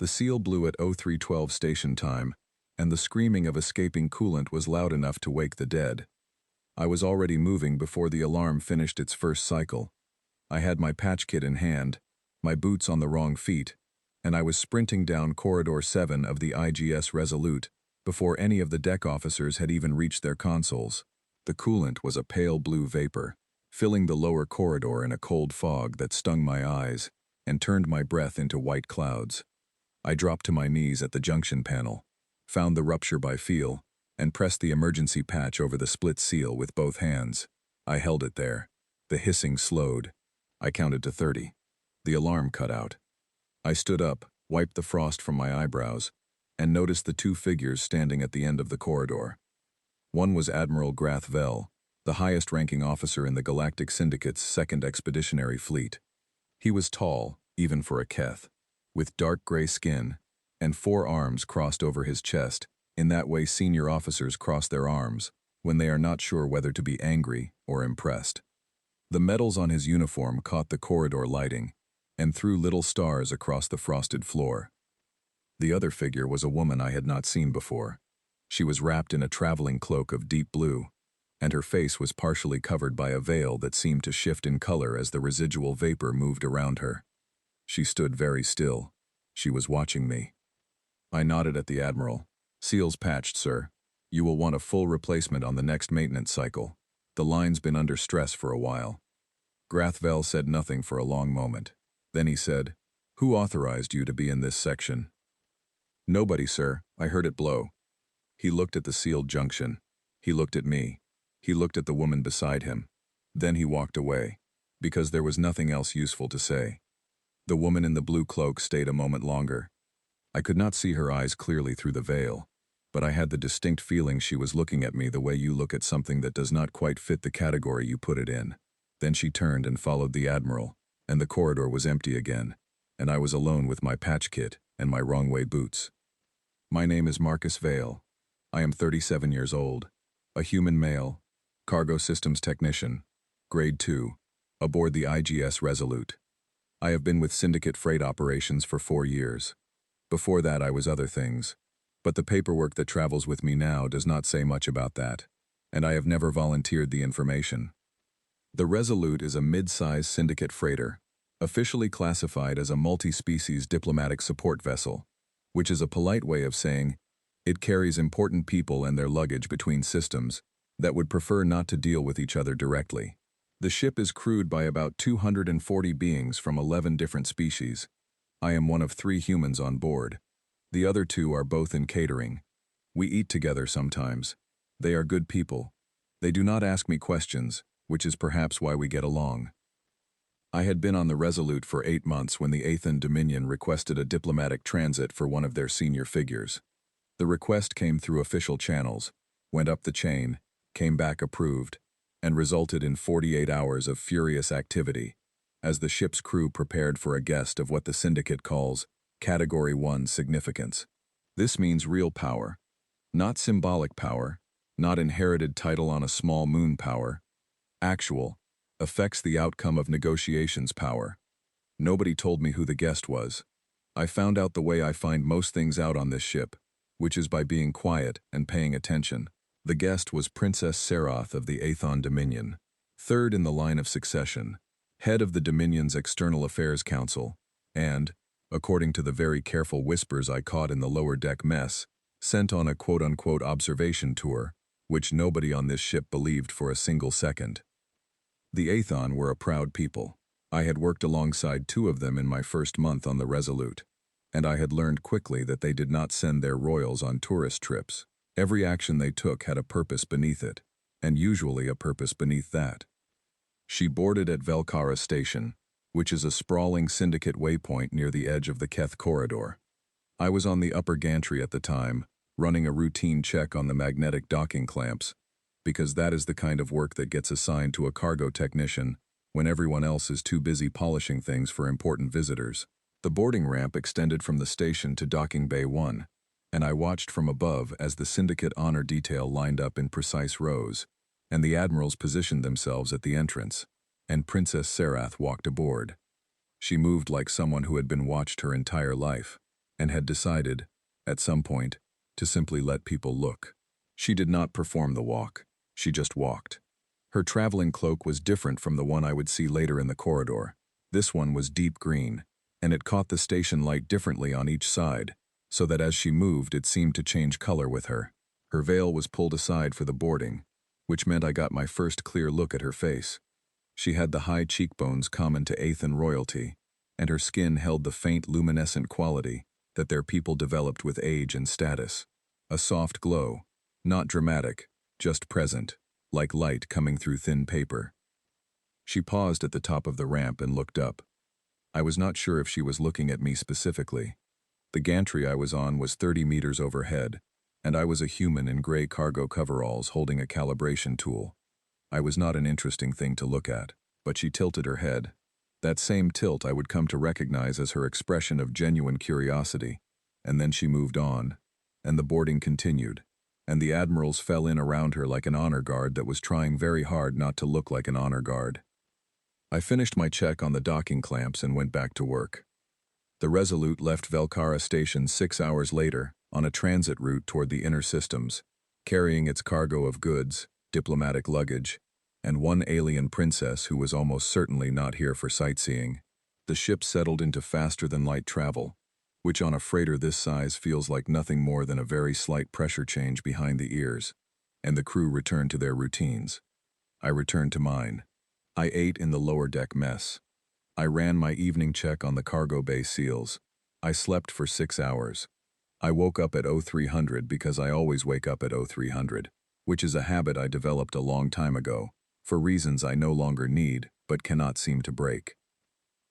The seal blew at 0312 station time, and the screaming of escaping coolant was loud enough to wake the dead. I was already moving before the alarm finished its first cycle. I had my patch kit in hand, my boots on the wrong feet, and I was sprinting down Corridor 7 of the IGS Resolute before any of the deck officers had even reached their consoles. The coolant was a pale blue vapor, filling the lower corridor in a cold fog that stung my eyes and turned my breath into white clouds. I dropped to my knees at the junction panel, found the rupture by feel, and pressed the emergency patch over the split seal with both hands. I held it there. The hissing slowed. I counted to 30. The alarm cut out. I stood up, wiped the frost from my eyebrows, and noticed the two figures standing at the end of the corridor. One was Admiral Grath Vel, the highest-ranking officer in the Galactic Syndicate's 2nd Expeditionary Fleet. He was tall, even for a Keth, with dark gray skin, and 4 arms crossed over his chest, in that way senior officers cross their arms when they are not sure whether to be angry or impressed. The metals on his uniform caught the corridor lighting and threw little stars across the frosted floor. The other figure was a woman I had not seen before. She was wrapped in a traveling cloak of deep blue, and her face was partially covered by a veil that seemed to shift in color as the residual vapor moved around her. She stood very still. She was watching me. I nodded at the Admiral. "Seals patched, sir. You will want a full replacement on the next maintenance cycle. The line's been under stress for a while." Grathvel said nothing for a long moment. Then he said, "Who authorized you to be in this section?" "Nobody, sir. I heard it blow." He looked at the sealed junction. He looked at me. He looked at the woman beside him. Then he walked away, because there was nothing else useful to say. The woman in the blue cloak stayed a moment longer. I could not see her eyes clearly through the veil, but I had the distinct feeling she was looking at me the way you look at something that does not quite fit the category you put it in. Then she turned and followed the Admiral, and the corridor was empty again, and I was alone with my patch kit and my wrong-way boots. "My name is Marcus Vale. I am 37 years old, a human male, cargo systems technician, grade 2, aboard the IGS Resolute. I have been with Syndicate Freight Operations for 4 years. Before that I was other things, but the paperwork that travels with me now does not say much about that, and I have never volunteered the information. The Resolute is a mid-size syndicate freighter, officially classified as a multi-species diplomatic support vessel, which is a polite way of saying it carries important people and their luggage between systems that would prefer not to deal with each other directly. The ship is crewed by about 240 beings from 11 different species. I am one of 3 humans on board. The other 2 are both in catering. We eat together sometimes. They are good people. They do not ask me questions, which is perhaps why we get along. I had been on the Resolute for 8 months when the Aethan Dominion requested a diplomatic transit for one of their senior figures. The request came through official channels, went up the chain, came back approved, and resulted in 48 hours of furious activity, as the ship's crew prepared for a guest of what the Syndicate calls Category 1 significance. This means real power, not symbolic power, not inherited title on a small moon power. Actual, affects the outcome of negotiations power. Nobody told me who the guest was. I found out the way I find most things out on this ship, which is by being quiet and paying attention. The guest was Princess Serath of the Aethon Dominion, 3rd in the line of succession, head of the Dominion's External Affairs Council, and, according to the very careful whispers I caught in the lower deck mess, sent on a quote-unquote observation tour, which nobody on this ship believed for a single second. The Aethon were a proud people. I had worked alongside 2 of them in my first month on the Resolute, and I had learned quickly that they did not send their royals on tourist trips. Every action they took had a purpose beneath it, and usually a purpose beneath that. She boarded at Velkara Station, which is a sprawling syndicate waypoint near the edge of the Keth corridor. I was on the upper gantry at the time, running a routine check on the magnetic docking clamps, because that is the kind of work that gets assigned to a cargo technician when everyone else is too busy polishing things for important visitors. The boarding ramp extended from the station to Docking Bay 1, and I watched from above as the Syndicate honor detail lined up in precise rows, and the Admirals positioned themselves at the entrance, and Princess Serath walked aboard. She moved like someone who had been watched her entire life, and had decided, at some point, to simply let people look. She did not perform the walk. She just walked. Her traveling cloak was different from the one I would see later in the corridor. This one was deep green, and it caught the station light differently on each side, so that as she moved it seemed to change color with her. Her veil was pulled aside for the boarding, which meant I got my first clear look at her face. She had the high cheekbones common to Aethan royalty, and her skin held the faint luminescent quality that their people developed with age and status. A soft glow, not dramatic, just present, like light coming through thin paper. She paused at the top of the ramp and looked up. I was not sure if she was looking at me specifically. The gantry I was on was 30 meters overhead, and I was a human in gray cargo coveralls holding a calibration tool. I was not an interesting thing to look at, but she tilted her head. That same tilt I would come to recognize as her expression of genuine curiosity. And then she moved on, and the boarding continued, and the admirals fell in around her like an honor guard that was trying very hard not to look like an honor guard. I finished my check on the docking clamps and went back to work. The Resolute left Velcara Station 6 hours later on a transit route toward the inner systems, carrying its cargo of goods, diplomatic luggage, and one alien princess who was almost certainly not here for sightseeing. The ship settled into faster-than-light travel, which on a freighter this size feels like nothing more than a very slight pressure change behind the ears, and the crew returned to their routines. I returned to mine. I ate in the lower deck mess. I ran my evening check on the cargo bay seals. I slept for 6 hours. I woke up at 0300 because I always wake up at 0300, which is a habit I developed a long time ago, for reasons I no longer need but cannot seem to break.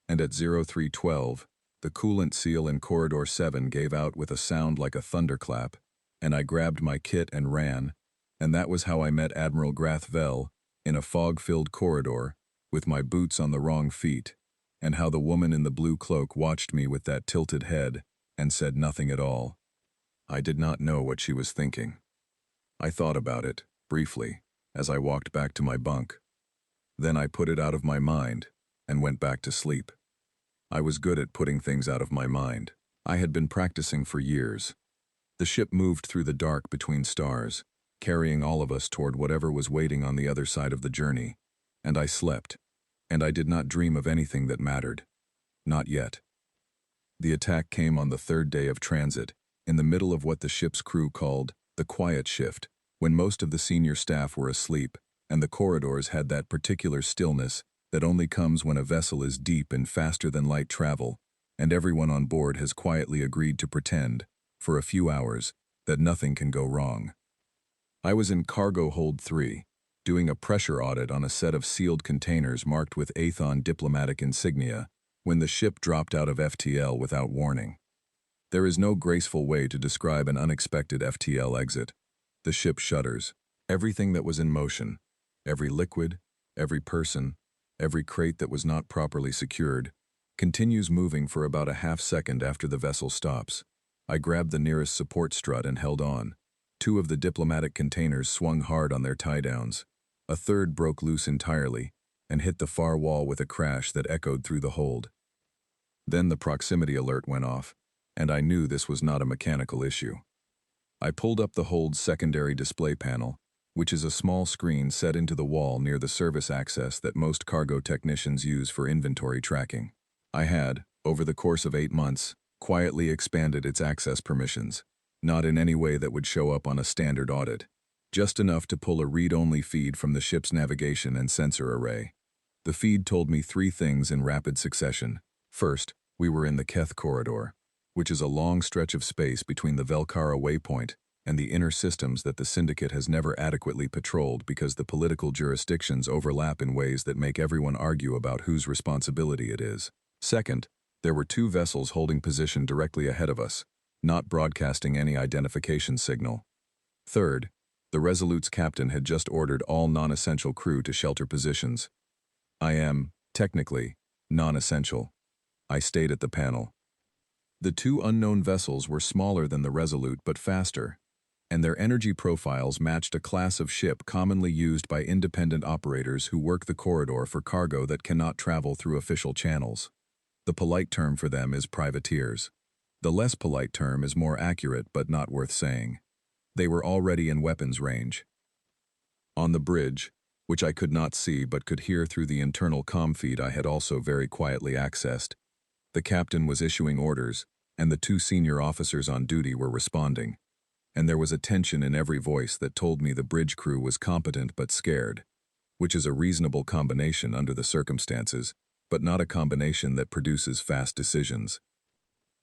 And at 0312, the coolant seal in Corridor 7 gave out with a sound like a thunderclap, and I grabbed my kit and ran, and that was how I met Admiral Grathvel in a fog-filled corridor with my boots on the wrong feet, and how the woman in the blue cloak watched me with that tilted head and said nothing at all. I did not know what she was thinking. I thought about it, briefly, as I walked back to my bunk. Then I put it out of my mind and went back to sleep. I was good at putting things out of my mind. I had been practicing for years. The ship moved through the dark between stars, carrying all of us toward whatever was waiting on the other side of the journey, and I slept, and I did not dream of anything that mattered. Not yet. The attack came on the third day of transit, in the middle of what the ship's crew called the quiet shift, when most of the senior staff were asleep, and the corridors had that particular stillness that only comes when a vessel is deep in faster-than-light travel, and everyone on board has quietly agreed to pretend, for a few hours, that nothing can go wrong. I was in Cargo Hold 3, doing a pressure audit on a set of sealed containers marked with Aethon diplomatic insignia, when the ship dropped out of FTL without warning. There is no graceful way to describe an unexpected FTL exit. The ship shudders. Everything that was in motion, every liquid, every person, every crate that was not properly secured, continues moving for about a half second after the vessel stops. I grabbed the nearest support strut and held on. 2 of the diplomatic containers swung hard on their tie-downs. A third broke loose entirely and hit the far wall with a crash that echoed through the hold. Then the proximity alert went off, and I knew this was not a mechanical issue. I pulled up the hold's secondary display panel, which is a small screen set into the wall near the service access that most cargo technicians use for inventory tracking. I had, over the course of 8 months, quietly expanded its access permissions, not in any way that would show up on a standard audit, just enough to pull a read-only feed from the ship's navigation and sensor array. The feed told me 3 things in rapid succession. First, we were in the Keth corridor, which is a long stretch of space between the Velcara waypoint and the inner systems that the Syndicate has never adequately patrolled because the political jurisdictions overlap in ways that make everyone argue about whose responsibility it is. Second, there were 2 vessels holding position directly ahead of us, not broadcasting any identification signal. Third, the Resolute's captain had just ordered all non-essential crew to shelter positions. I am, technically, non-essential. I stayed at the panel. The 2 unknown vessels were smaller than the Resolute but faster, and their energy profiles matched a class of ship commonly used by independent operators who work the corridor for cargo that cannot travel through official channels. The polite term for them is privateers. The less polite term is more accurate but not worth saying. They were already in weapons range. On the bridge, which I could not see but could hear through the internal comm feed I had also very quietly accessed, the captain was issuing orders, and the two senior officers on duty were responding. And there was a tension in every voice that told me the bridge crew was competent but scared, which is a reasonable combination under the circumstances, but not a combination that produces fast decisions.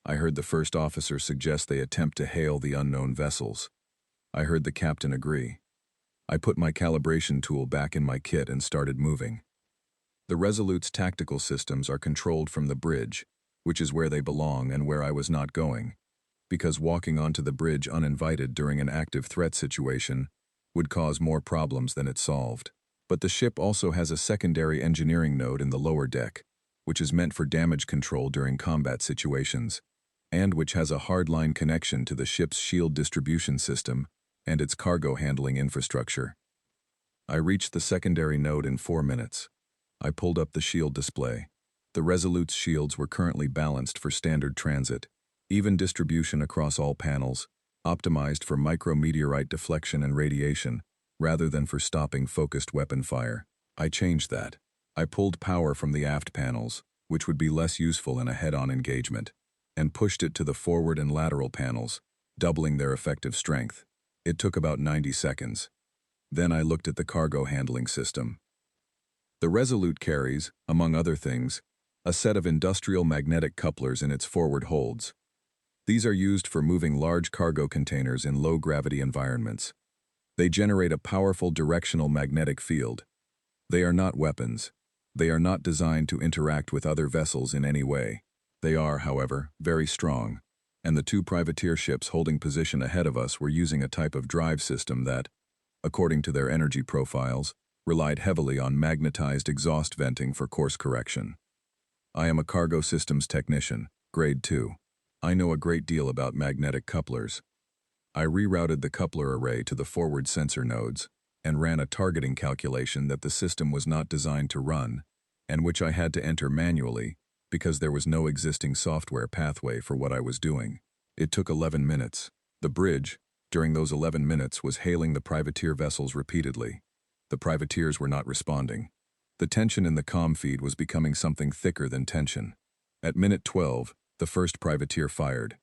I heard the first officer suggest they attempt to hail the unknown vessels. I heard the captain agree. I put my calibration tool back in my kit and started moving. The Resolute's tactical systems are controlled from the bridge, which is where they belong and where I was not going, because walking onto the bridge uninvited during an active threat situation would cause more problems than it solved. But the ship also has a secondary engineering node in the lower deck, which is meant for damage control during combat situations, and which has a hardline connection to the ship's shield distribution system and its cargo handling infrastructure. I reached the secondary node in 4 minutes. I pulled up the shield display. The Resolute's shields were currently balanced for standard transit, even distribution across all panels, optimized for micrometeorite deflection and radiation, rather than for stopping focused weapon fire. I changed that. I pulled power from the aft panels, which would be less useful in a head-on engagement, and pushed it to the forward and lateral panels, doubling their effective strength. It took about 90 seconds. Then I looked at the cargo handling system. The Resolute carries, among other things, a set of industrial magnetic couplers in its forward holds. These are used for moving large cargo containers in low-gravity environments. They generate a powerful directional magnetic field. They are not weapons. They are not designed to interact with other vessels in any way. They are, however, very strong, and the two privateer ships holding position ahead of us were using a type of drive system that, according to their energy profiles, relied heavily on magnetized exhaust venting for course correction. I am a cargo systems technician, grade 2. I know a great deal about magnetic couplers. I rerouted the coupler array to the forward sensor nodes and ran a targeting calculation that the system was not designed to run, and which I had to enter manually because there was no existing software pathway for what I was doing. It took 11 minutes. The bridge, during those 11 minutes, was hailing the privateer vessels repeatedly. The privateers were not responding. The tension in the comm feed was becoming something thicker than tension. At minute 12, the first privateer fired.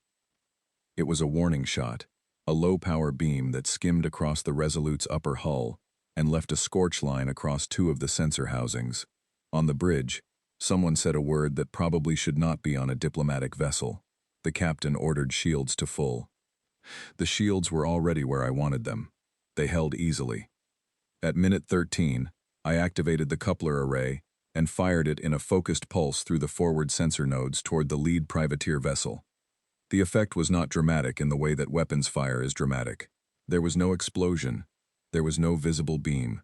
It was a warning shot, a low-power beam that skimmed across the Resolute's upper hull and left a scorch line across two of the sensor housings. On the bridge, someone said a word that probably should not be on a diplomatic vessel. The captain ordered shields to full. The shields were already where I wanted them. They held easily. At minute 13, I activated the coupler array and fired it in a focused pulse through the forward sensor nodes toward the lead privateer vessel. The effect was not dramatic in the way that weapons fire is dramatic. There was no explosion. There was no visible beam.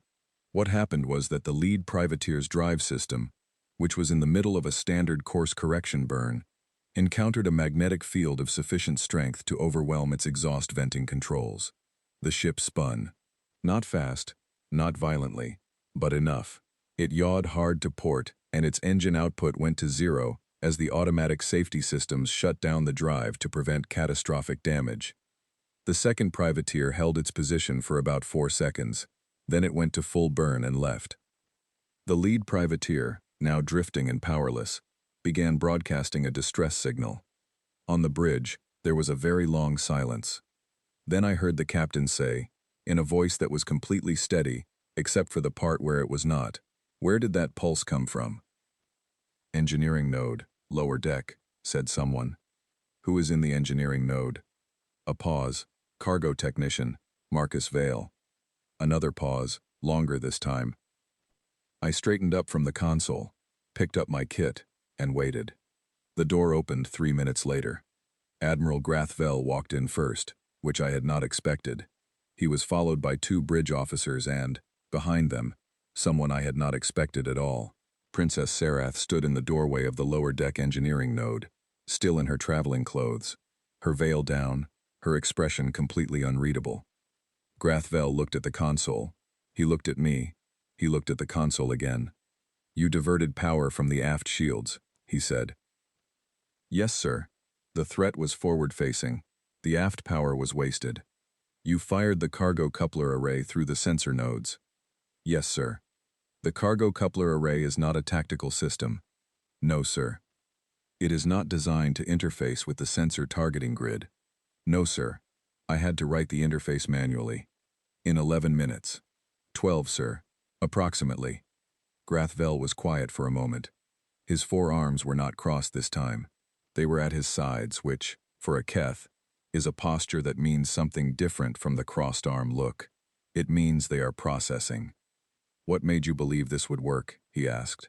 What happened was that the lead privateer's drive system, which was in the middle of a standard course correction burn, encountered a magnetic field of sufficient strength to overwhelm its exhaust venting controls. The ship spun. Not fast, not violently, but enough. It yawed hard to port, and its engine output went to zero as the automatic safety systems shut down the drive to prevent catastrophic damage. The second privateer held its position for about 4 seconds. Then it went to full burn and left. The lead privateer, now drifting and powerless, began broadcasting a distress signal. On the bridge, there was a very long silence. Then I heard the captain say, in a voice that was completely steady, except for the part where it was not, "Where did that pulse come from?" "Engineering node, lower deck," said someone. "Who is in the engineering node?" A pause. "Cargo technician, Marcus Vale." Another pause, longer this time. I straightened up from the console, picked up my kit, and waited. The door opened 3 minutes later. Admiral Grathvel walked in first, which I had not expected. He was followed by 2 bridge officers and, behind them, someone I had not expected at all. Princess Sarath stood in the doorway of the lower deck engineering node, still in her traveling clothes, her veil down, her expression completely unreadable. Grathvel looked at the console. He looked at me. He looked at the console again. "You diverted power from the aft shields," he said. "Yes, sir." The threat was forward-facing. The aft power was wasted. You fired the cargo coupler array through the sensor nodes. Yes, sir. The cargo coupler array is not a tactical system. No, sir. It is not designed to interface with the sensor targeting grid. No, sir. I had to write the interface manually. In 11 minutes. 12, sir. Approximately. Grathvel was quiet for a moment. His forearms were not crossed this time. They were at his sides, which, for a Keth, is a posture that means something different from the crossed arm look. It means they are processing. What made you believe this would work? He asked.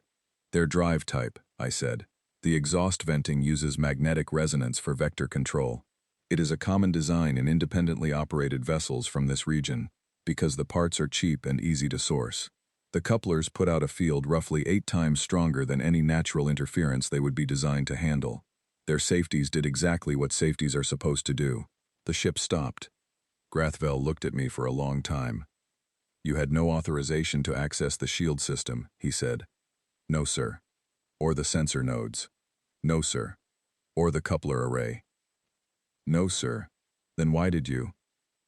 Their drive type, I said. The exhaust venting uses magnetic resonance for vector control. It is a common design in independently operated vessels from this region, because the parts are cheap and easy to source. The couplers put out a field roughly 8 times stronger than any natural interference they would be designed to handle. Their safeties did exactly what safeties are supposed to do. The ship stopped. Grathvel looked at me for a long time. You had no authorization to access the shield system, he said. No, sir. Or the sensor nodes. No, sir. Or the coupler array. No, sir. Then why did you?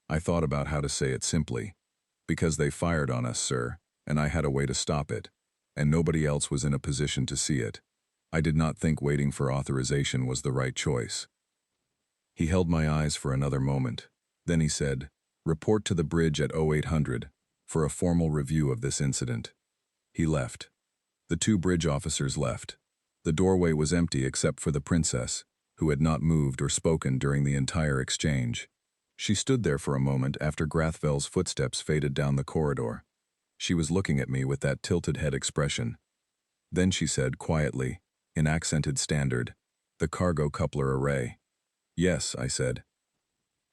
I thought about how to say it simply. Because they fired on us, sir, and I had a way to stop it, and nobody else was in a position to see it. I did not think waiting for authorization was the right choice. He held my eyes for another moment. Then he said, "Report to the bridge at 0800 for a formal review of this incident." He left. The 2 bridge officers left. The doorway was empty except for the princess, who had not moved or spoken during the entire exchange. She stood there for a moment after Grathvel's footsteps faded down the corridor. She was looking at me with that tilted head expression. Then she said quietly, in accented standard, "The cargo coupler array." "Yes," I said.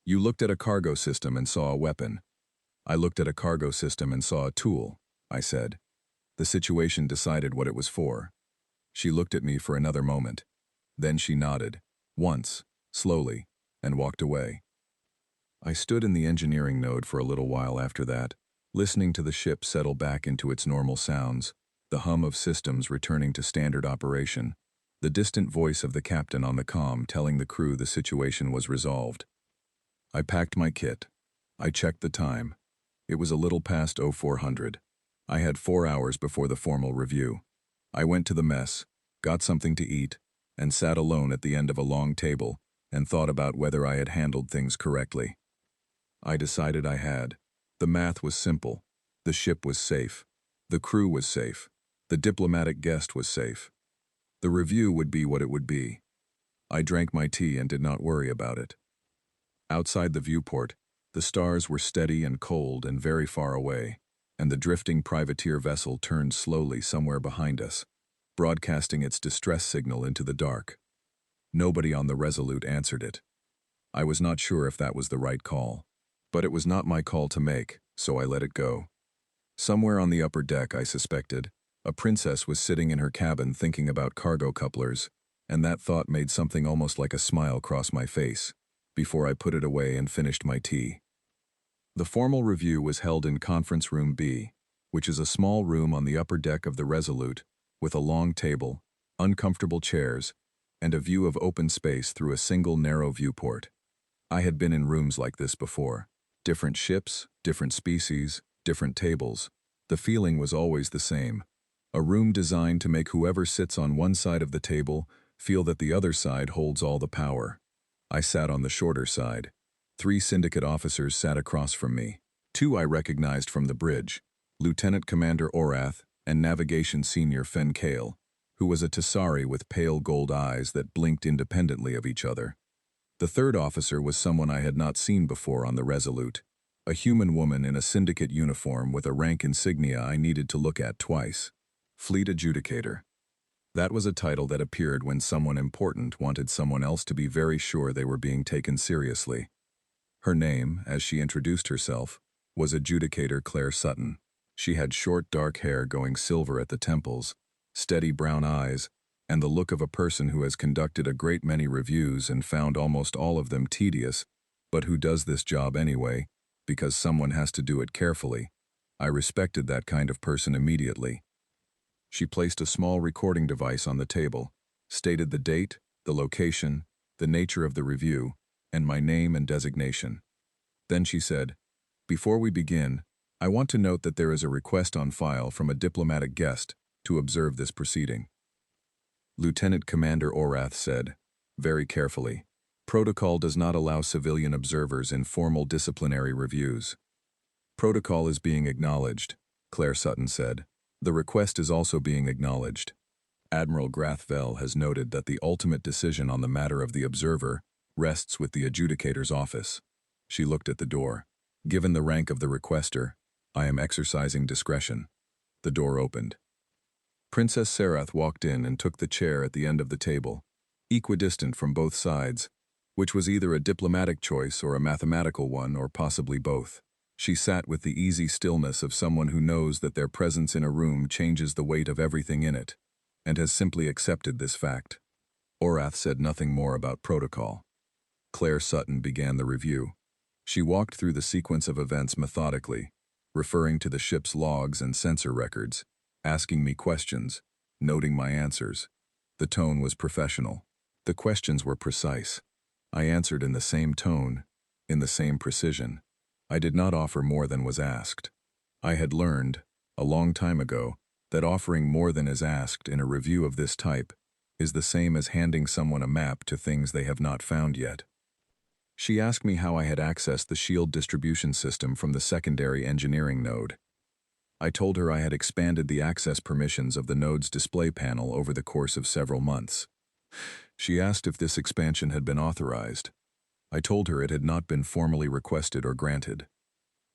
"You looked at a cargo system and saw a weapon." "I looked at a cargo system and saw a tool," I said. The situation decided what it was for. She looked at me for another moment. Then she nodded, once, slowly, and walked away. I stood in the engineering node for a little while after that, listening to the ship settle back into its normal sounds, the hum of systems returning to standard operation, the distant voice of the captain on the comm telling the crew the situation was resolved. I packed my kit. I checked the time. It was a little past 0400. I had 4 hours before the formal review. I went to the mess, got something to eat, and sat alone at the end of a long table and thought about whether I had handled things correctly. I decided I had. The math was simple. The ship was safe. The crew was safe. The diplomatic guest was safe. The review would be what it would be. I drank my tea and did not worry about it. Outside the viewport, the stars were steady and cold and very far away, and the drifting privateer vessel turned slowly somewhere behind us, broadcasting its distress signal into the dark. Nobody on the Resolute answered it. I was not sure if that was the right call. But it was not my call to make, so I let it go. Somewhere on the upper deck, I suspected, a princess was sitting in her cabin thinking about cargo couplers, and that thought made something almost like a smile cross my face, before I put it away and finished my tea. The formal review was held in Conference Room B, which is a small room on the upper deck of the Resolute, with a long table, uncomfortable chairs, and a view of open space through a single narrow viewport. I had been in rooms like this before. Different ships, different species, different tables. The feeling was always the same. A room designed to make whoever sits on one side of the table feel that the other side holds all the power. I sat on the shorter side. 3 syndicate officers sat across from me. 2 I recognized from the bridge, Lieutenant Commander Orath and Navigation Senior Fen Kale, who was a Tessari with pale gold eyes that blinked independently of each other. The 3rd officer was someone I had not seen before on the Resolute, a human woman in a syndicate uniform with a rank insignia I needed to look at twice. Fleet Adjudicator. That was a title that appeared when someone important wanted someone else to be very sure they were being taken seriously. Her name, as she introduced herself, was Adjudicator Claire Sutton. She had short dark hair going silver at the temples, steady brown eyes, and the look of a person who has conducted a great many reviews and found almost all of them tedious, but who does this job anyway, because someone has to do it carefully. I respected that kind of person immediately. She placed a small recording device on the table, stated the date, the location, the nature of the review, and my name and designation. Then she said, "Before we begin, I want to note that there is a request on file from a diplomatic guest to observe this proceeding." Lieutenant Commander Orath said, very carefully, "Protocol does not allow civilian observers in formal disciplinary reviews." "Protocol is being acknowledged," Claire Sutton said. "The request is also being acknowledged. Admiral Grathvel has noted that the ultimate decision on the matter of the observer rests with the adjudicator's office." She looked at the door. "Given the rank of the requester, I am exercising discretion." The door opened. Princess Sarath walked in and took the chair at the end of the table, equidistant from both sides, which was either a diplomatic choice or a mathematical one or possibly both. She sat with the easy stillness of someone who knows that their presence in a room changes the weight of everything in it, and has simply accepted this fact. Orath said nothing more about protocol. Claire Sutton began the review. She walked through the sequence of events methodically, referring to the ship's logs and sensor records, asking me questions, noting my answers. The tone was professional. The questions were precise. I answered in the same tone, in the same precision. I did not offer more than was asked. I had learned, a long time ago, that offering more than is asked in a review of this type is the same as handing someone a map to things they have not found yet. She asked me how I had accessed the shield distribution system from the secondary engineering node. I told her I had expanded the access permissions of the node's display panel over the course of several months. She asked if this expansion had been authorized. I told her it had not been formally requested or granted.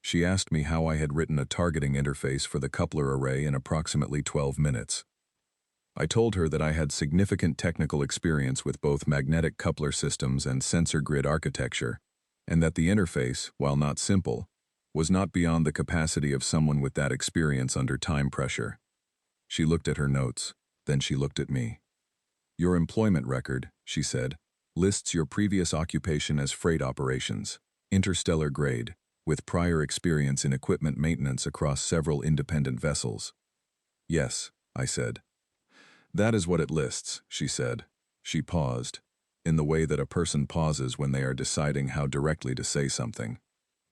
She asked me how I had written a targeting interface for the coupler array in approximately 12 minutes. I told her that I had significant technical experience with both magnetic coupler systems and sensor grid architecture, and that the interface, while not simple, was not beyond the capacity of someone with that experience under time pressure. She looked at her notes, then she looked at me. "Your employment record," she said, "lists your previous occupation as freight operations, interstellar grade, with prior experience in equipment maintenance across several independent vessels." "Yes," I said. "That is what it lists," she said. She paused, in the way that a person pauses when they are deciding how directly to say something.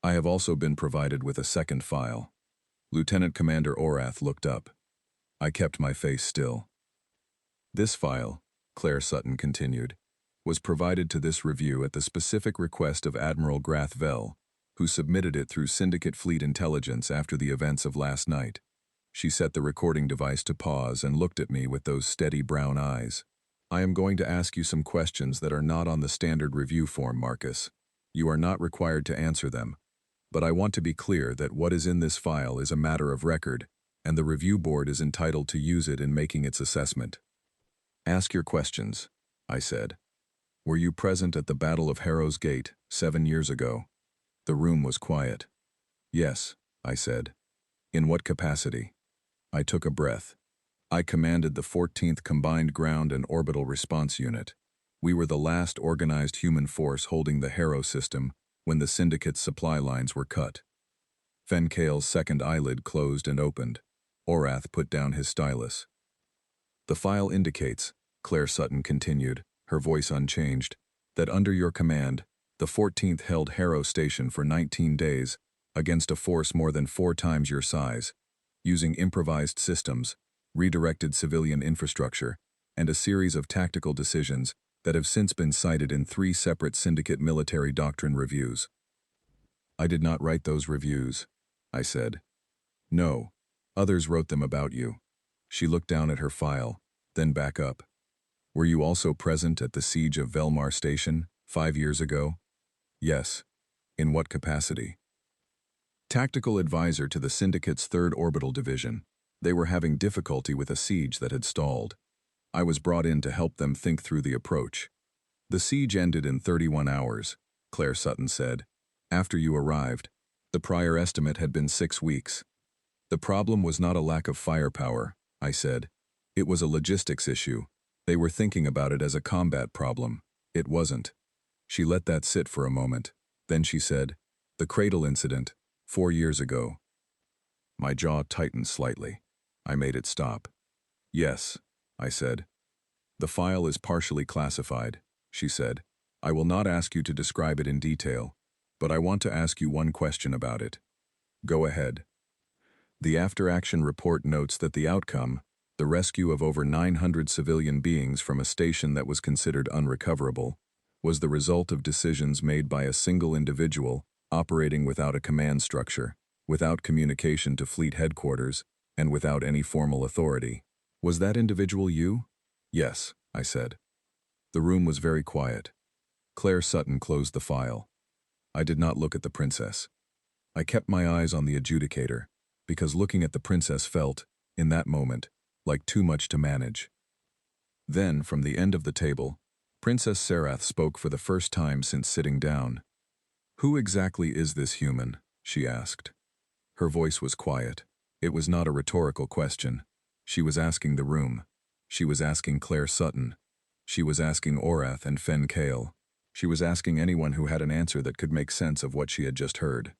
"I have also been provided with a second file." Lieutenant Commander Orath looked up. I kept my face still. "This file," Claire Sutton continued, "was provided to this review at the specific request of Admiral Grathvel, who submitted it through Syndicate Fleet Intelligence after the events of last night." She set the recording device to pause and looked at me with those steady brown eyes. "I am going to ask you some questions that are not on the standard review form, Marcus. You are not required to answer them, but I want to be clear that what is in this file is a matter of record, and the review board is entitled to use it in making its assessment." "Ask your questions," I said. "Were you present at the Battle of Harrow's Gate 7 years ago?" The room was quiet. "Yes," I said. "In what capacity?" I took a breath. "I commanded the 14th Combined Ground and Orbital Response Unit. We were the last organized human force holding the Harrow system when the Syndicate's supply lines were cut." Fenkale's second eyelid closed and opened. Orath put down his stylus. "The file indicates," Claire Sutton continued, her voice unchanged, "that under your command, the 14th held Harrow Station for 19 days against a force more than 4 times your size, using improvised systems, redirected civilian infrastructure, and a series of tactical decisions that have since been cited in 3 separate Syndicate military doctrine reviews." "I did not write those reviews," I said. "No, others wrote them about you." She looked down at her file, then back up. "Were you also present at the siege of Velmar Station 5 years ago?" "Yes." "In what capacity?" "Tactical advisor to the Syndicate's 3rd Orbital Division. They were having difficulty with a siege that had stalled. I was brought in to help them think through the approach. The siege ended in 31 hours, Claire Sutton said. After you arrived, the prior estimate had been 6 weeks. The problem was not a lack of firepower, I said. It was a logistics issue. They were thinking about it as a combat problem. It wasn't. She let that sit for a moment. Then she said, "The Cradle incident, 4 years ago." My jaw tightened slightly. I made it stop. "Yes," I said. "The file is partially classified," she said. I will not ask you to describe it in detail, but I want to ask you one question about it. Go ahead. The after-action report notes that the outcome, the rescue of over 900 civilian beings from a station that was considered unrecoverable, was the result of decisions made by a single individual operating without a command structure, without communication to fleet headquarters, and without any formal authority. Was that individual you? Yes, I said. The room was very quiet. Claire Sutton closed the file. I did not look at the princess. I kept my eyes on the adjudicator, because looking at the princess felt, in that moment, like too much to manage. Then, from the end of the table, Princess Sarath spoke for the first time since sitting down. "Who exactly is this human?" she asked. Her voice was quiet. It was not a rhetorical question. She was asking the room. She was asking Claire Sutton. She was asking Orath and Fen Kale. She was asking anyone who had an answer that could make sense of what she had just heard.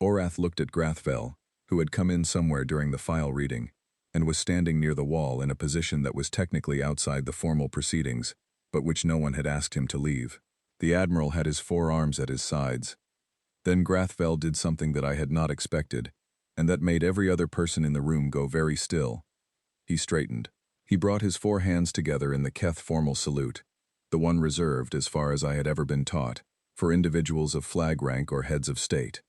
Orath looked at Grathvel, who had come in somewhere during the file reading, and was standing near the wall in a position that was technically outside the formal proceedings, but which no one had asked him to leave. The Admiral had his forearms at his sides. Then Grathvel did something that I had not expected, and that made every other person in the room go very still. He straightened. He brought his four hands together in the Keth formal salute, the one reserved, as far as I had ever been taught, for individuals of flag rank or heads of state.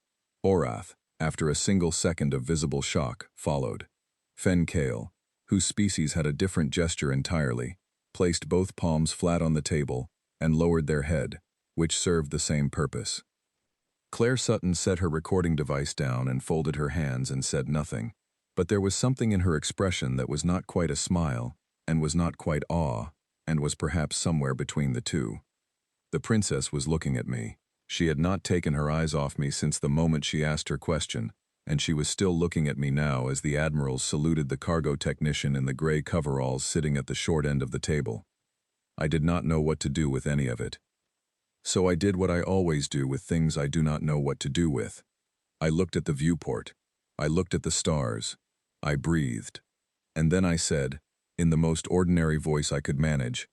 Orath, after a single second of visible shock, followed. Fen Kale, whose species had a different gesture entirely, placed both palms flat on the table and lowered their head, which served the same purpose. Claire Sutton set her recording device down and folded her hands and said nothing, but there was something in her expression that was not quite a smile, and was not quite awe, and was perhaps somewhere between the two. The princess was looking at me. She had not taken her eyes off me since the moment she asked her question, and she was still looking at me now as the Admirals saluted the cargo technician in the gray coveralls sitting at the short end of the table. I did not know what to do with any of it. So I did what I always do with things I do not know what to do with. I looked at the viewport. I looked at the stars. I breathed. And then I said, in the most ordinary voice I could manage,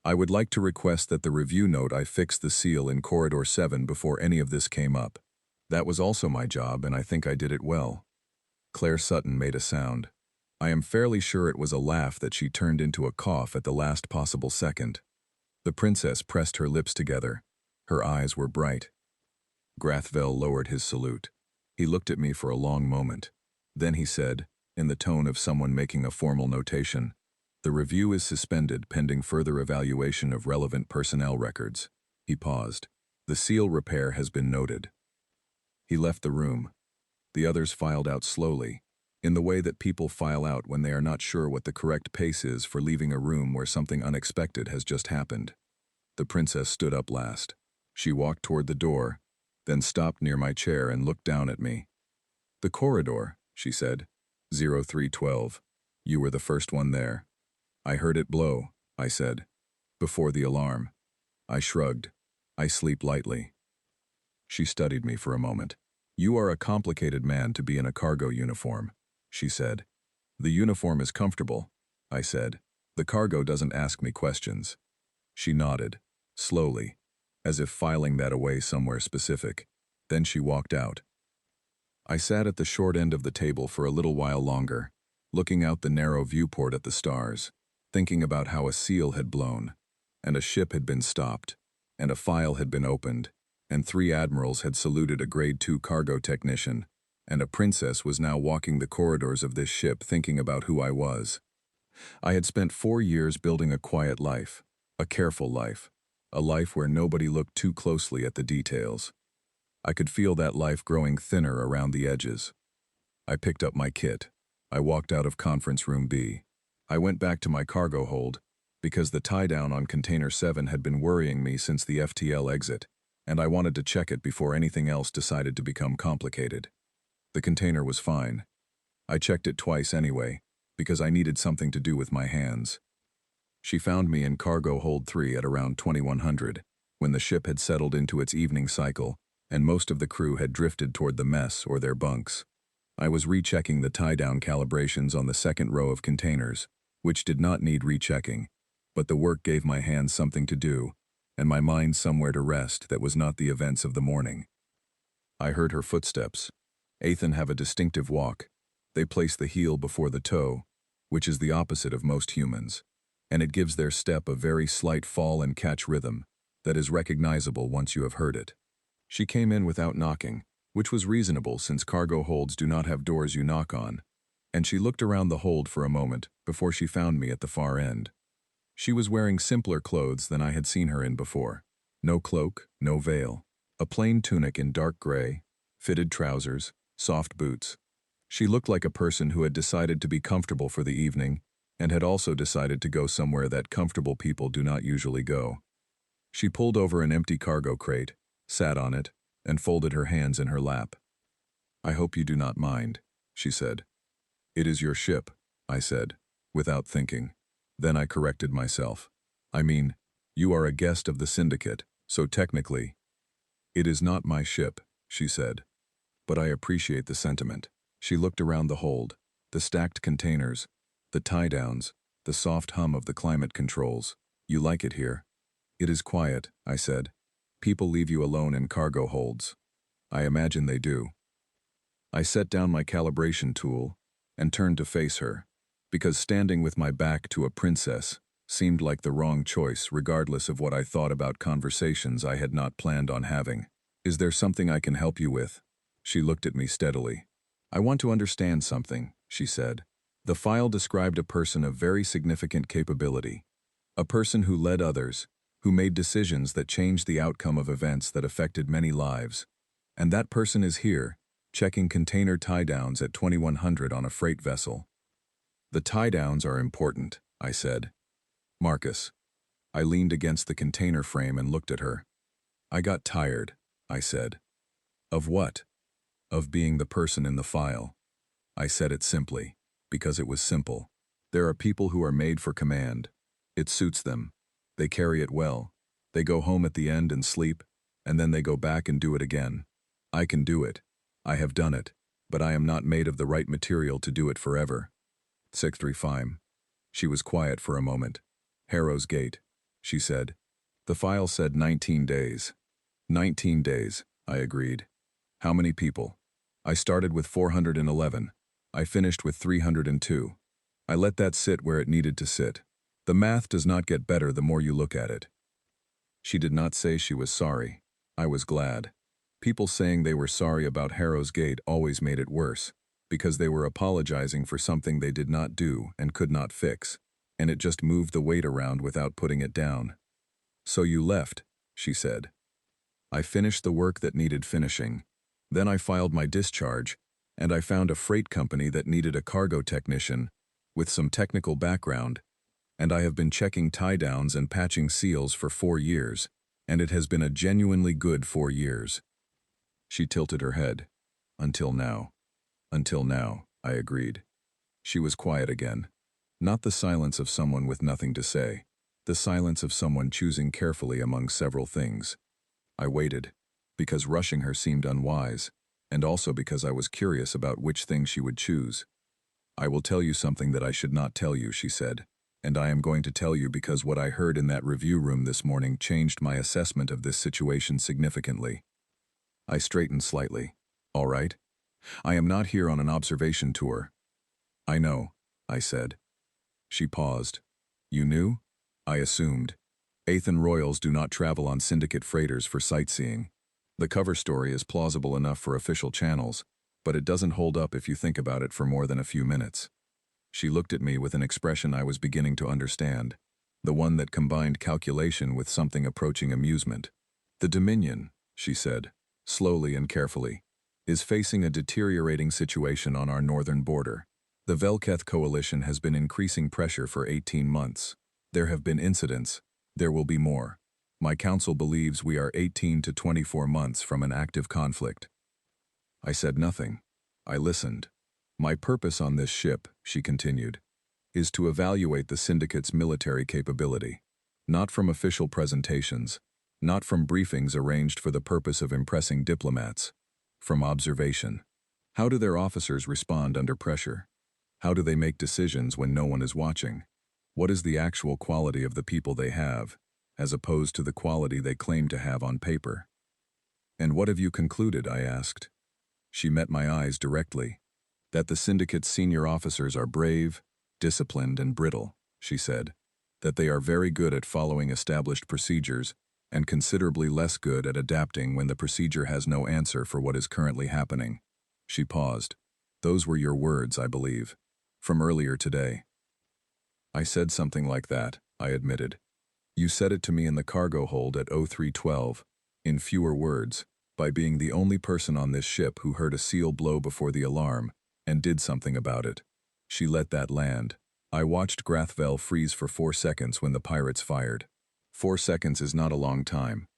"I would like to request that the review note I fix the seal in Corridor 7 before any of this came up. That was also my job, and I think I did it well." Claire Sutton made a sound. I am fairly sure it was a laugh that she turned into a cough at the last possible second. The princess pressed her lips together. Her eyes were bright. Grathvel lowered his salute. He looked at me for a long moment. Then he said, in the tone of someone making a formal notation, "The review is suspended pending further evaluation of relevant personnel records." He paused. "The seal repair has been noted." He left the room. The others filed out slowly, in the way that people file out when they are not sure what the correct pace is for leaving a room where something unexpected has just happened. The princess stood up last. She walked toward the door, then stopped near my chair and looked down at me. "The corridor," she said. 0312. You were the first one there." "I heard it blow," I said. "Before the alarm." I shrugged. "I sleep lightly." She studied me for a moment. "You are a complicated man to be in a cargo uniform," she said. "The uniform is comfortable," I said. "The cargo doesn't ask me questions." She nodded, slowly, as if filing that away somewhere specific. Then she walked out. I sat at the short end of the table for a little while longer, looking out the narrow viewport at the stars, thinking about how a seal had blown, and a ship had been stopped, and a file had been opened, and 3 admirals had saluted a Grade 2 cargo technician, and a princess was now walking the corridors of this ship thinking about who I was. I had spent 4 years building a quiet life, a careful life, a life where nobody looked too closely at the details. I could feel that life growing thinner around the edges. I picked up my kit. I walked out of Conference Room B. I went back to my cargo hold, because the tie-down on Container 7 had been worrying me since the FTL exit, and I wanted to check it before anything else decided to become complicated. The container was fine. I checked it twice anyway, because I needed something to do with my hands. She found me in Cargo Hold 3 at around 2100, when the ship had settled into its evening cycle, and most of the crew had drifted toward the mess or their bunks. I was rechecking the tie-down calibrations on the second row of containers, which did not need rechecking, but the work gave my hands something to do, and my mind somewhere to rest that was not the events of the morning. I heard her footsteps. Athen have a distinctive walk. They place the heel before the toe, which is the opposite of most humans, and it gives their step a very slight fall and catch rhythm that is recognizable once you have heard it. She came in without knocking, which was reasonable since cargo holds do not have doors you knock on, and she looked around the hold for a moment before she found me at the far end. She was wearing simpler clothes than I had seen her in before. No cloak, no veil. A plain tunic in dark gray, fitted trousers, soft boots. She looked like a person who had decided to be comfortable for the evening and had also decided to go somewhere that comfortable people do not usually go. She pulled over an empty cargo crate, sat on it, and folded her hands in her lap. "I hope you do not mind," she said. "It is your ship," I said, without thinking. Then I corrected myself. "I mean, you are a guest of the syndicate, so technically—" "It is not my ship," she said. "But I appreciate the sentiment." She looked around the hold, the stacked containers, the tie-downs, the soft hum of the climate controls. "You like it here?" "It is quiet," I said. "People leave you alone in cargo holds." "I imagine they do." I set down my calibration tool and turned to face her, because standing with my back to a princess seemed like the wrong choice regardless of what I thought about conversations I had not planned on having. "Is there something I can help you with?" She looked at me steadily. "I want to understand something," she said. The file described a person of very significant capability, a person who led others, who made decisions that changed the outcome of events that affected many lives. And that person is here, checking container tie-downs at 2100 on a freight vessel. "The tie-downs are important," I said. "Marcus." I leaned against the container frame and looked at her. "I got tired," I said. "Of what?" "Of being the person in the file." I said it simply, because it was simple. There are people who are made for command. It suits them. They carry it well. They go home at the end and sleep, and then they go back and do it again. I can do it. I have done it, but I am not made of the right material to do it forever. 635. She was quiet for a moment. "Harrow's Gate," she said. The file said 19 days. 19 days, I agreed. "How many people?" "I started with 411. I finished with 302. I let that sit where it needed to sit. The math does not get better the more you look at it." She did not say she was sorry. I was glad. People saying they were sorry about Harrow's Gate always made it worse, because they were apologizing for something they did not do and could not fix, and it just moved the weight around without putting it down. "So you left," she said. "I finished the work that needed finishing. Then I filed my discharge, and I found a freight company that needed a cargo technician with some technical background, and I have been checking tie-downs and patching seals for 4 years, and it has been a genuinely good 4 years." She tilted her head. "Until now." "Until now," I agreed. She was quiet again. Not the silence of someone with nothing to say. The silence of someone choosing carefully among several things. I waited, because rushing her seemed unwise, and also because I was curious about which thing she would choose. "I will tell you something that I should not tell you," she said, "and I am going to tell you because what I heard in that review room this morning changed my assessment of this situation significantly." I straightened slightly. "All right. I am not here on an observation tour." "I know," I said. She paused. "You knew?" I assumed. Athen royals do not travel on syndicate freighters for sightseeing. The cover story is plausible enough for official channels, but it doesn't hold up if you think about it for more than a few minutes. She looked at me with an expression I was beginning to understand, the one that combined calculation with something approaching amusement. "The Dominion," she said, slowly and carefully, "is facing a deteriorating situation on our northern border. The Velketh coalition has been increasing pressure for 18 months. There have been incidents. There will be more. My council believes we are 18 to 24 months from an active conflict." I said nothing. I listened. "My purpose on this ship," she continued, "is to evaluate the syndicate's military capability. Not from official presentations, not from briefings arranged for the purpose of impressing diplomats. From observation. How do their officers respond under pressure? How do they make decisions when no one is watching? What is the actual quality of the people they have? as opposed to the quality they claim to have on paper. "And what have you concluded?" I asked. She met my eyes directly. "That the syndicate's senior officers are brave, disciplined, and brittle," she said. "That they are very good at following established procedures and considerably less good at adapting when the procedure has no answer for what is currently happening." She paused. "Those were your words, I believe, from earlier today." "I said something like that," I admitted. "You said it to me in the cargo hold at 0312, in fewer words, by being the only person on this ship who heard a seal blow before the alarm and did something about it." She let that land. I watched Grathvel freeze for 4 seconds when the pirates fired. 4 seconds is not a long time.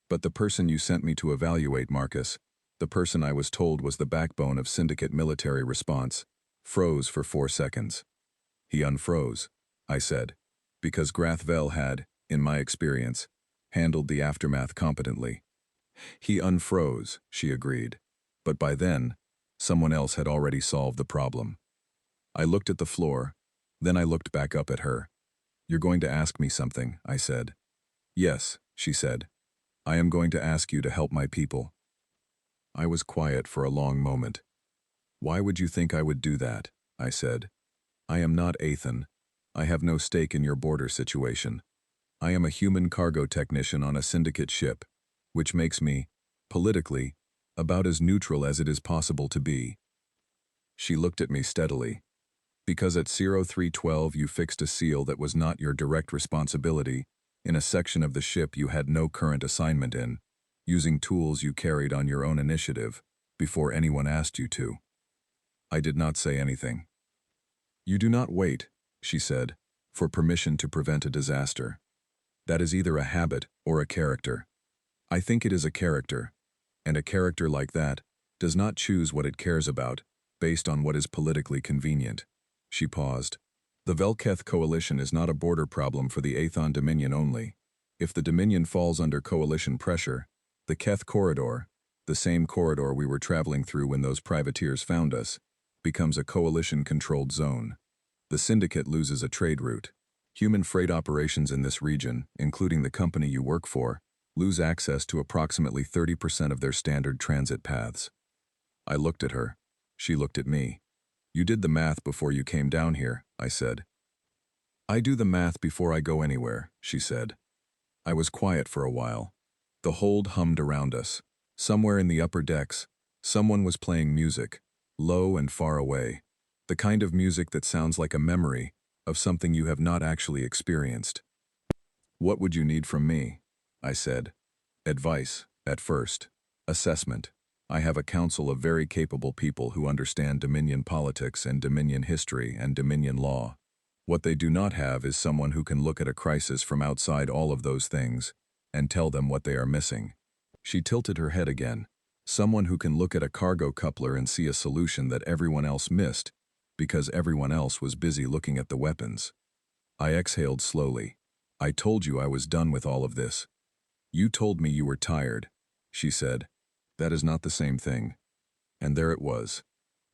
But the person you sent me to evaluate, Marcus, the person I was told was the backbone of Syndicate military response, froze for 4 seconds. "He unfroze," I said, "because Grathvel had, in my experience, handled the aftermath competently." "He unfroze," she agreed. "But by then, someone else had already solved the problem." I looked at the floor, then I looked back up at her. "You're going to ask me something," I said. "Yes," she said. "I am going to ask you to help my people." I was quiet for a long moment. "Why would you think I would do that?" I said. "I am not Athan. I have no stake in your border situation. I am a human cargo technician on a syndicate ship, which makes me, politically, about as neutral as it is possible to be." She looked at me steadily. "Because at 0312 you fixed a seal that was not your direct responsibility, in a section of the ship you had no current assignment in, using tools you carried on your own initiative, before anyone asked you to." I did not say anything. "You do not wait," she said, "for permission to prevent a disaster. That is either a habit or a character. I think it is a character, and a character like that does not choose what it cares about, based on what is politically convenient." She paused. "The Velketh coalition is not a border problem for the Athon Dominion only. If the Dominion falls under coalition pressure, the Keth corridor, the same corridor we were traveling through when those privateers found us, becomes a coalition-controlled zone. The Syndicate loses a trade route. Human freight operations in this region, including the company you work for, lose access to approximately 30% of their standard transit paths." I looked at her. She looked at me. "You did the math before you came down here," I said. "I do the math before I go anywhere," she said. I was quiet for a while. The hold hummed around us. Somewhere in the upper decks, someone was playing music, low and far away, the kind of music that sounds like a memory of something you have not actually experienced. "What would you need from me?" I said. "Advice, at first. Assessment. I have a council of very capable people who understand Dominion politics and Dominion history and Dominion law. What they do not have is someone who can look at a crisis from outside all of those things and tell them what they are missing." She tilted her head again. "Someone who can look at a cargo coupler and see a solution that everyone else missed, because everyone else was busy looking at the weapons." I exhaled slowly. "I told you I was done with all of this." "You told me you were tired," she said. "That is not the same thing." And there it was.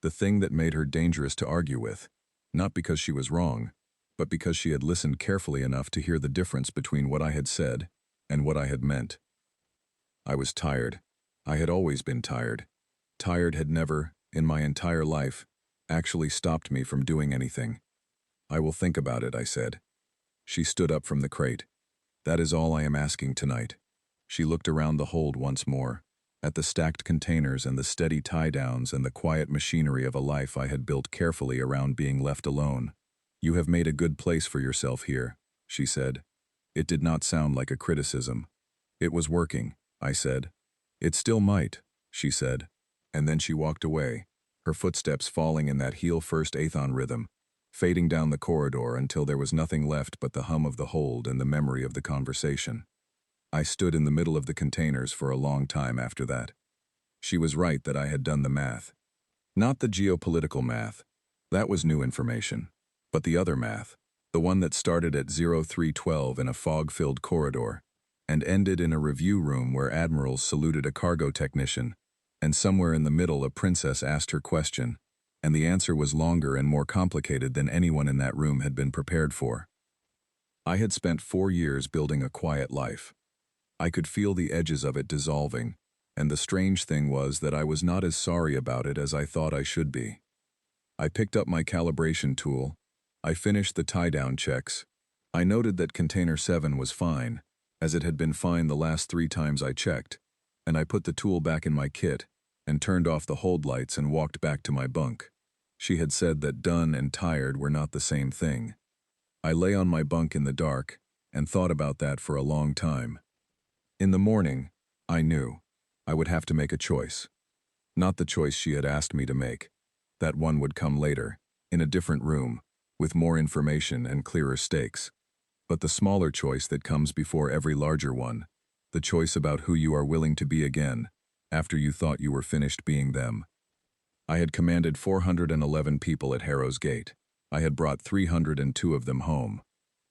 The thing that made her dangerous to argue with. Not because she was wrong, but because she had listened carefully enough to hear the difference between what I had said and what I had meant. I was tired. I had always been tired. Tired had never, in my entire life, actually stopped me from doing anything. "I will think about it," I said. She stood up from the crate. "That is all I am asking tonight." She looked around the hold once more, at the stacked containers and the steady tie-downs and the quiet machinery of a life I had built carefully around being left alone. "You have made a good place for yourself here," she said. It did not sound like a criticism. "It was working," I said. "It still might," she said. And then she walked away, her footsteps falling in that heel-first Athon rhythm, fading down the corridor until there was nothing left but the hum of the hold and the memory of the conversation. I stood in the middle of the containers for a long time after that. She was right that I had done the math. Not the geopolitical math. That was new information. But the other math, the one that started at 0312 in a fog-filled corridor, and ended in a review room where Admirals saluted a cargo technician, and somewhere in the middle a princess asked her question, and the answer was longer and more complicated than anyone in that room had been prepared for. I had spent 4 years building a quiet life. I could feel the edges of it dissolving, and the strange thing was that I was not as sorry about it as I thought I should be. I picked up my calibration tool. I finished the tie-down checks. I noted that Container 7 was fine, as it had been fine the last 3 times I checked, and I put the tool back in my kit and turned off the hold lights and walked back to my bunk. She had said that done and tired were not the same thing. I lay on my bunk in the dark and thought about that for a long time. In the morning, I knew I would have to make a choice. Not the choice she had asked me to make. That one would come later, in a different room, with more information and clearer stakes. But the smaller choice that comes before every larger one, the choice about who you are willing to be again, after you thought you were finished being them. I had commanded 411 people at Harrow's Gate. I had brought 302 of them home.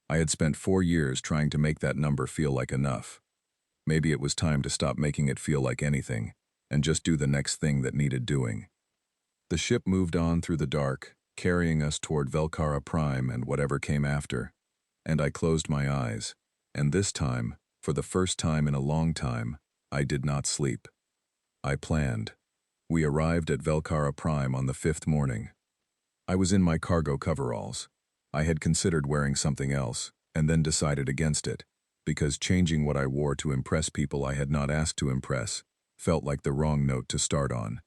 I had spent 4 years trying to make that number feel like enough. Maybe it was time to stop making it feel like anything, and just do the next thing that needed doing. The ship moved on through the dark, carrying us toward Velcara Prime and whatever came after. And I closed my eyes, and this time, for the first time in a long time, I did not sleep. I planned. We arrived at Velcara Prime on the 5th morning. I was in my cargo coveralls. I had considered wearing something else, and then decided against it, because changing what I wore to impress people I had not asked to impress felt like the wrong note to start on.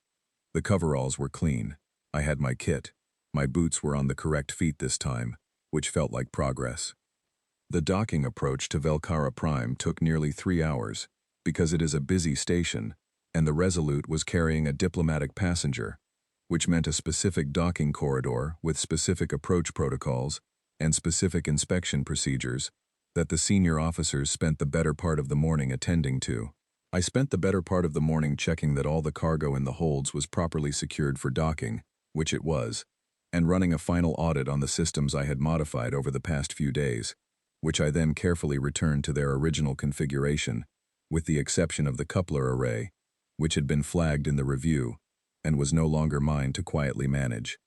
The coveralls were clean. I had my kit. My boots were on the correct feet this time, which felt like progress. The docking approach to Velcara Prime took nearly 3 hours, because it is a busy station, and the Resolute was carrying a diplomatic passenger, which meant a specific docking corridor with specific approach protocols and specific inspection procedures that the senior officers spent the better part of the morning attending to. I spent the better part of the morning checking that all the cargo in the holds was properly secured for docking, which it was, and running a final audit on the systems I had modified over the past few days, which I then carefully returned to their original configuration, with the exception of the coupler array, which had been flagged in the review and was no longer mine to quietly manage.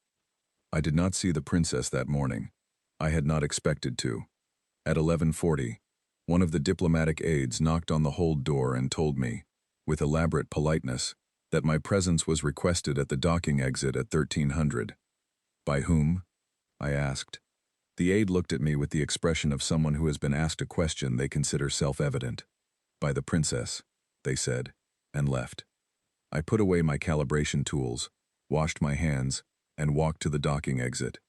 I did not see the princess that morning. I had not expected to. At 11:40, one of the diplomatic aides knocked on the hold door and told me, with elaborate politeness, that my presence was requested at the docking exit at 1300. By whom? I asked. The aide looked at me with the expression of someone who has been asked a question they consider self-evident. By the princess, they said, and left. I put away my calibration tools, washed my hands, and walked to the docking exit.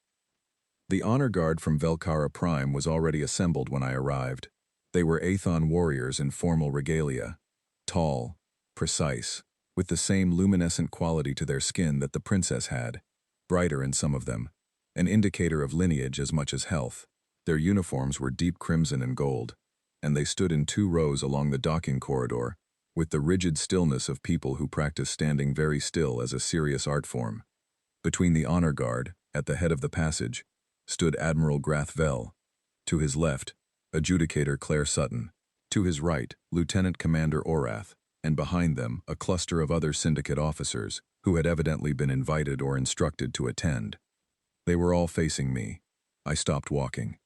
The honor guard from Velcara Prime was already assembled when I arrived. They were Aethon warriors in formal regalia, tall, precise, with the same luminescent quality to their skin that the princess had, brighter in some of them, an indicator of lineage as much as health. Their uniforms were deep crimson and gold, and they stood in 2 rows along the docking corridor, with the rigid stillness of people who practice standing very still as a serious art form. Between the honor guard, at the head of the passage, stood Admiral Grathvel. To his left, Adjudicator Claire Sutton. To his right, Lieutenant Commander Orath, and behind them, a cluster of other syndicate officers, who had evidently been invited or instructed to attend. They were all facing me. I stopped walking.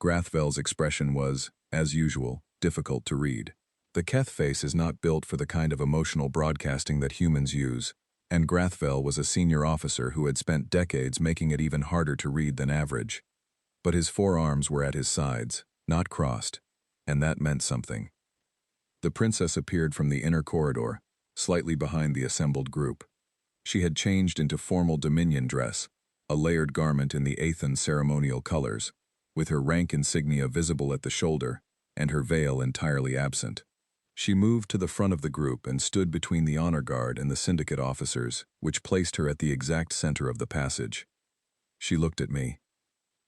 Grathvel's expression was, as usual, difficult to read. The Keth face is not built for the kind of emotional broadcasting that humans use, and Grathvel was a senior officer who had spent decades making it even harder to read than average. But his forearms were at his sides, not crossed, and that meant something. The princess appeared from the inner corridor, slightly behind the assembled group. She had changed into formal Dominion dress, a layered garment in the Aethon ceremonial colors, with her rank insignia visible at the shoulder and her veil entirely absent. She moved to the front of the group and stood between the honor guard and the syndicate officers, which placed her at the exact center of the passage. She looked at me.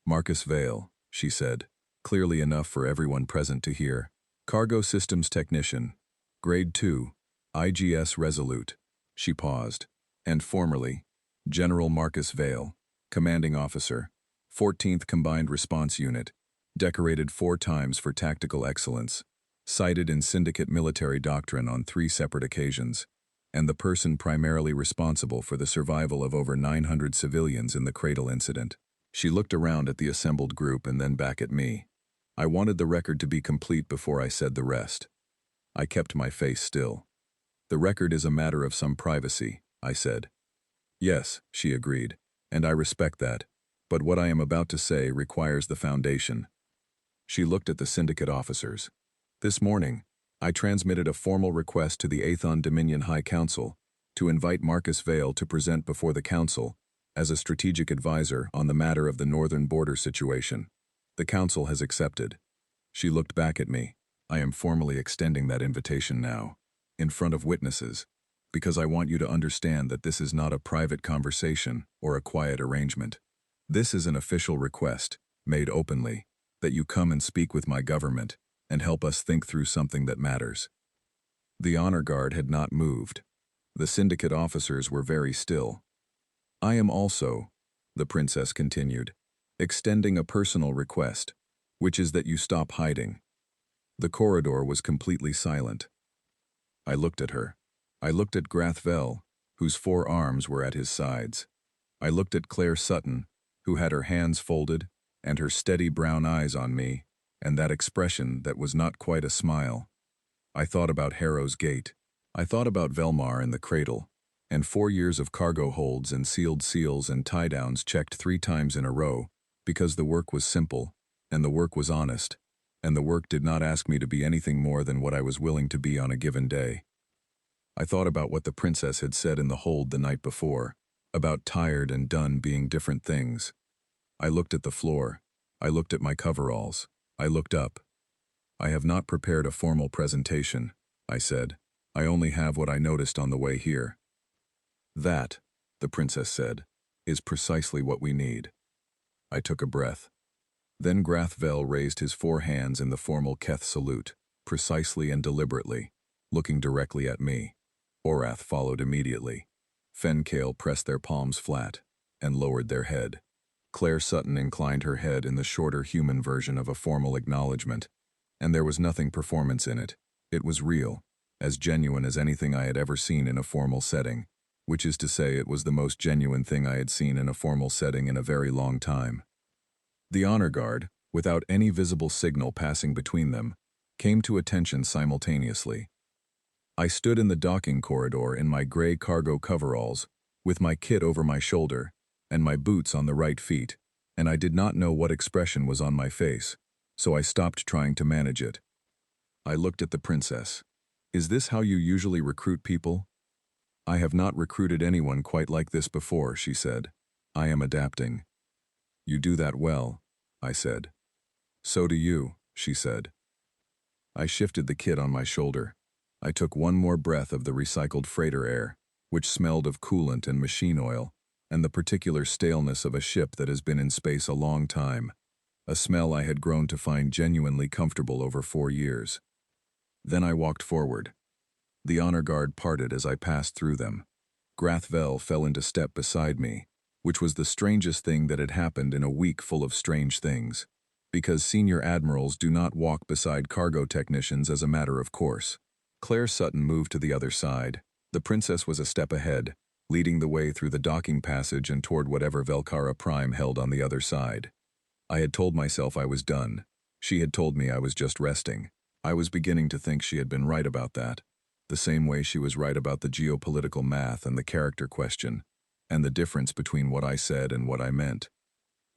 "Marcus Vale," she said, clearly enough for everyone present to hear. "Cargo Systems Technician, Grade 2, IGS Resolute." She paused. "And formerly, General Marcus Vale, Commanding Officer, 14th Combined Response Unit, decorated 4 times for tactical excellence, cited in Syndicate military doctrine on 3 separate occasions, and the person primarily responsible for the survival of over 900 civilians in the Cradle incident." She looked around at the assembled group and then back at me. I wanted the record to be complete before I said the rest. I kept my face still. The record is a matter of some privacy, I said. Yes, she agreed, and I respect that, but what I am about to say requires the foundation. She looked at the syndicate officers. This morning, I transmitted a formal request to the Athon Dominion High Council to invite Marcus Vale to present before the Council as a strategic advisor on the matter of the northern border situation. The Council has accepted. She looked back at me. I am formally extending that invitation now, in front of witnesses, because I want you to understand that this is not a private conversation or a quiet arrangement. This is an official request, made openly, that you come and speak with my government and help us think through something that matters. The honor guard had not moved. The syndicate officers were very still. I am also, the princess continued, extending a personal request, which is that you stop hiding. The corridor was completely silent. I looked at her. I looked at Grathvel, whose 4 arms were at his sides. I looked at Claire Sutton, who had her hands folded and her steady brown eyes on me, and that expression that was not quite a smile. I thought about Harrow's Gate. I thought about Velmar in the cradle, and 4 years of cargo holds and sealed seals and tie-downs checked 3 times in a row, because the work was simple, and the work was honest, and the work did not ask me to be anything more than what I was willing to be on a given day. I thought about what the princess had said in the hold the night before, about tired and done being different things. I looked at the floor. I looked at my coveralls. I looked up. I have not prepared a formal presentation, I said. I only have what I noticed on the way here. That, the princess said, is precisely what we need. I took a breath. Then Grathvel raised his 4 hands in the formal Keth salute, precisely and deliberately, looking directly at me. Orath followed immediately. Fenkael pressed their palms flat and lowered their head. Claire Sutton inclined her head in the shorter human version of a formal acknowledgement, and there was nothing performance in it. It was real, as genuine as anything I had ever seen in a formal setting, which is to say it was the most genuine thing I had seen in a formal setting in a very long time. The honor guard, without any visible signal passing between them, came to attention simultaneously. I stood in the docking corridor in my gray cargo coveralls, with my kit over my shoulder, and my boots on the right feet, and I did not know what expression was on my face, so I stopped trying to manage it. I looked at the princess. Is this how you usually recruit people? I have not recruited anyone quite like this before, she said. I am adapting. You do that well, I said. So do you, she said. I shifted the kit on my shoulder. I took one more breath of the recycled freighter air, which smelled of coolant and machine oil, and the particular staleness of a ship that has been in space a long time, a smell I had grown to find genuinely comfortable over 4 years. Then I walked forward. The honor guard parted as I passed through them. Grathvel fell into step beside me, which was the strangest thing that had happened in a week full of strange things, because senior admirals do not walk beside cargo technicians as a matter of course. Claire Sutton moved to the other side. The princess was a step ahead, leading the way through the docking passage and toward whatever Velkara Prime held on the other side. I had told myself I was done. She had told me I was just resting. I was beginning to think she had been right about that, the same way she was right about the geopolitical math and the character question, and the difference between what I said and what I meant.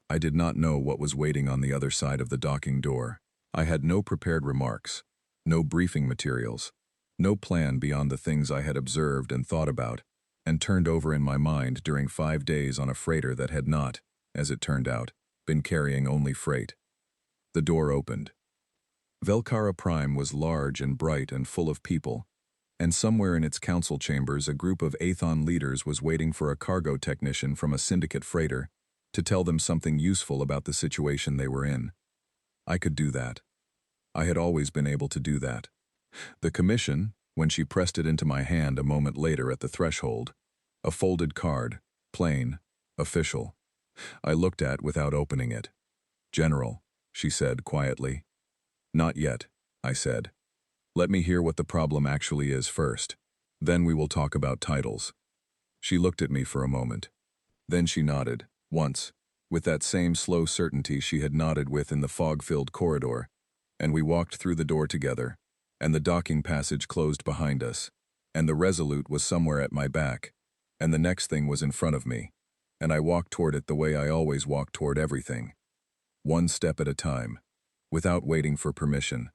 I did not know what was waiting on the other side of the docking door. I had no prepared remarks, no briefing materials, no plan beyond the things I had observed and thought about, and turned over in my mind during 5 days on a freighter that had not, as it turned out, been carrying only freight. The door opened. Velkara Prime was large and bright and full of people, and somewhere in its council chambers a group of Athon leaders was waiting for a cargo technician from a syndicate freighter to tell them something useful about the situation they were in. I could do that. I had always been able to do that. The commission, when she pressed it into my hand a moment later at the threshold, a folded card, plain, official, I looked at without opening it. General, she said quietly. Not yet, I said. Let me hear what the problem actually is first. Then we will talk about titles. She looked at me for a moment. Then she nodded, once, with that same slow certainty she had nodded with in the fog-filled corridor, and we walked through the door together, and the docking passage closed behind us, and the Resolute was somewhere at my back, and the next thing was in front of me, and I walked toward it the way I always walk toward everything, one step at a time, without waiting for permission,